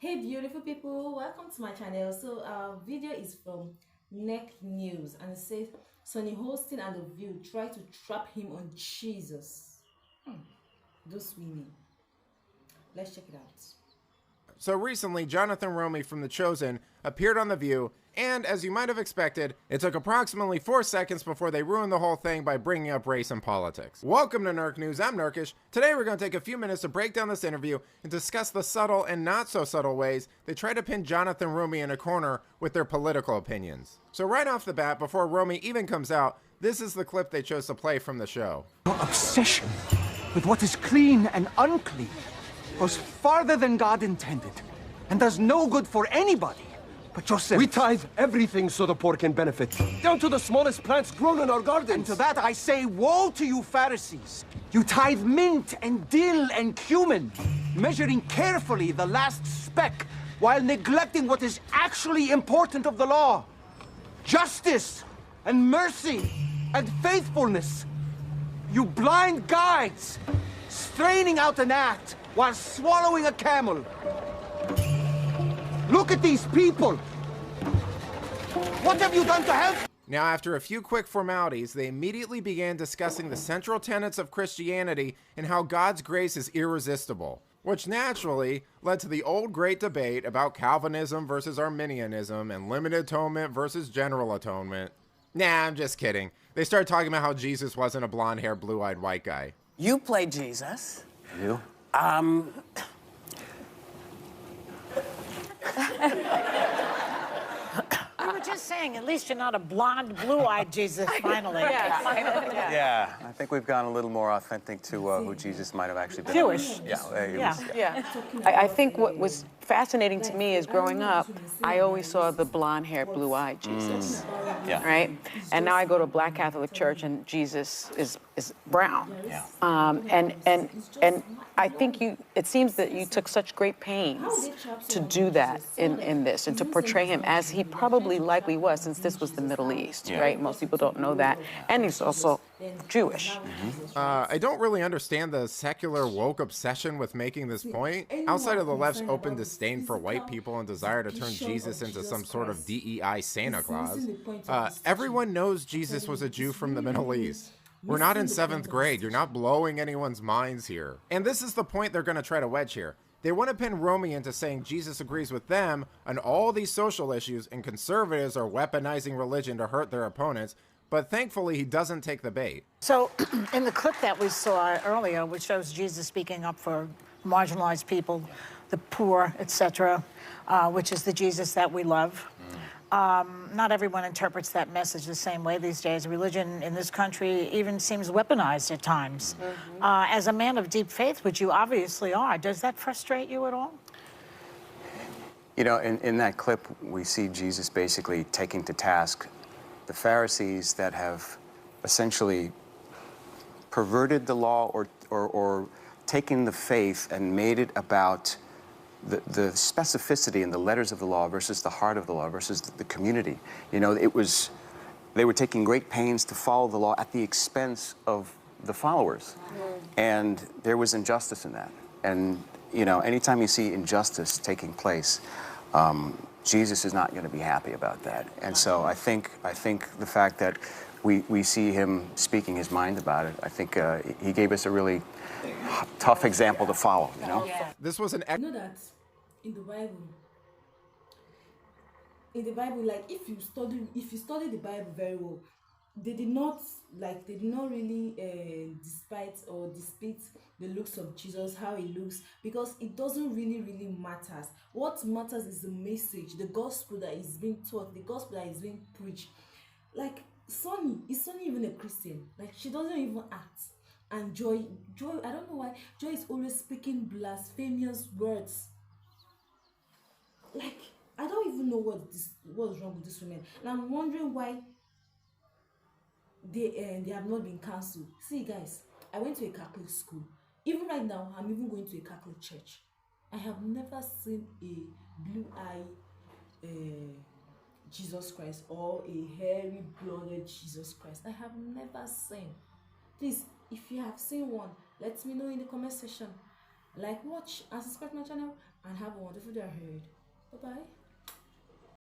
Hey beautiful people, welcome to my channel. So our video is from Neck News and it says Sonny Hostin and The View try to trap him on Jesus. Those women. Let's check it out. So recently, Jonathan Romy from The Chosen appeared on The View, and as you might have expected, it took approximately 4 seconds before they ruined the whole thing by bringing up race and politics. Welcome to Nerk News, I'm Nerkish. Today we're going to take a few minutes to break down this interview and discuss the subtle and not so subtle ways they try to pin Jonathan Romy in a corner with their political opinions. So right off the bat, before Romy even comes out, this is the clip they chose to play from the show. Your obsession with what is clean and unclean goes farther than God intended and does no good for anybody but yourself. We tithe everything so the poor can benefit, down to the smallest plants grown in our gardens. And to that I say, woe to you Pharisees! You tithe mint and dill and cumin, measuring carefully the last speck while neglecting what is actually important of the law. Justice and mercy and faithfulness. You blind guides, straining out an act while swallowing a camel. Look at these people! What have you done to help? Now, after a few quick formalities, they immediately began discussing the central tenets of Christianity and how God's grace is irresistible, which naturally led to the old great debate about Calvinism versus Arminianism and limited atonement versus general atonement. Nah, I'm just kidding. They started talking about how Jesus wasn't a blonde-haired, blue-eyed white guy. You play Jesus. You? We were just saying, at least you're not a blonde, blue-eyed Jesus, finally. Yeah, I think we've gone a little more authentic to who Jesus might have actually been. Jewish. I think what was fascinating to me is growing up, I always saw the blonde-haired, blue-eyed Jesus, right? And now I go to a Black Catholic church and Jesus is brown. And I think it seems that you took such great pains to do that in this and to portray him as he probably likely was, since this was the Middle East, right? Most people don't know that. And he's also Jewish. I don't really understand the secular woke obsession with making this point. Outside of the left's open disdain for white people and desire to turn Jesus into some sort of DEI Santa Claus, everyone knows Jesus was a Jew from the Middle East. We're not in 7th grade. You're not blowing anyone's minds here. And this is the point they're going to try to wedge here. They want to pin Romy into saying Jesus agrees with them on all these social issues and conservatives are weaponizing religion to hurt their opponents, but thankfully he doesn't take the bait. So, in the clip that we saw earlier, which shows Jesus speaking up for marginalized people, the poor, etc., which is the Jesus that we love. Not everyone interprets that message the same way these days. Religion in this country even seems weaponized at times. As a man of deep faith, which you obviously are, does that frustrate you at all? You know, in that clip, we see Jesus basically taking to task the Pharisees that have essentially perverted the law or taken the faith and made it about the specificity in the letters of the law versus the heart of the law versus the community. You know, they were taking great pains to follow the law at the expense of the followers. And there was injustice in that. And, you know, anytime you see injustice taking place, Jesus is not going to be happy about that. And so I think the fact that we see him speaking his mind about it, I think he gave us a really tough example to follow, you know? This was an... You know that in the Bible, like if you study the Bible very well, they did not really despite or dispute the looks of Jesus, how he looks, because it doesn't really matters. What matters is the message, the gospel that is being taught, the gospel that is being preached. Like Sonny, is Sonny even a Christian? Like she doesn't even act. And Joy, I don't know why Joy is always speaking blasphemous words. Like, I don't even know what's wrong with this woman. And I'm wondering why they have not been cancelled. See, guys, I went to a Catholic school. Even right now, I'm even going to a Catholic church. I have never seen a blue-eye Jesus Christ or a hairy, blooded Jesus Christ. I have never seen. Please, if you have seen one, let me know in the comment section. Like, watch, and subscribe to my channel, and have a wonderful day ahead. Bye bye.